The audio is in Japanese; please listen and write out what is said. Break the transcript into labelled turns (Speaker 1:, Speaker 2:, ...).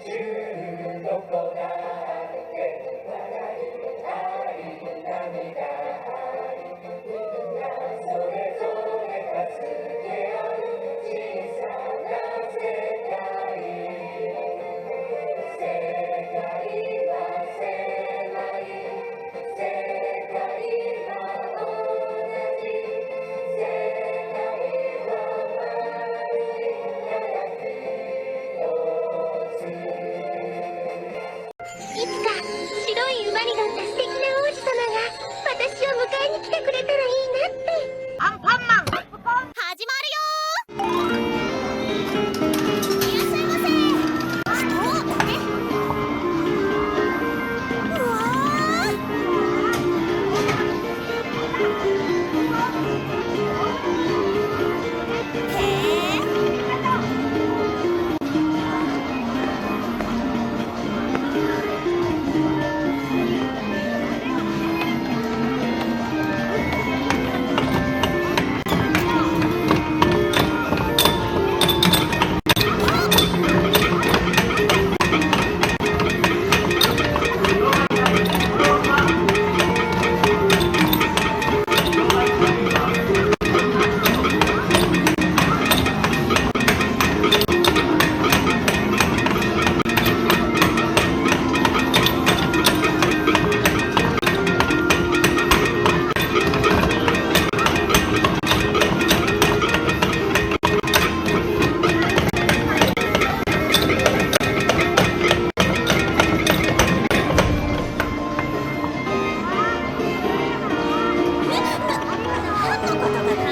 Speaker 1: 中どこだって笑いあり涙ありみんなそれぞれ助け合う小さな世界は狭い世界は同じ世界は丸いから
Speaker 2: いつか白い馬に乗った素敵な王子様が私を迎えに来てくれたらいいなって。アンパンマン始まるよー。いらっしゃいませー。ストーブね。うわーへー。何のことかな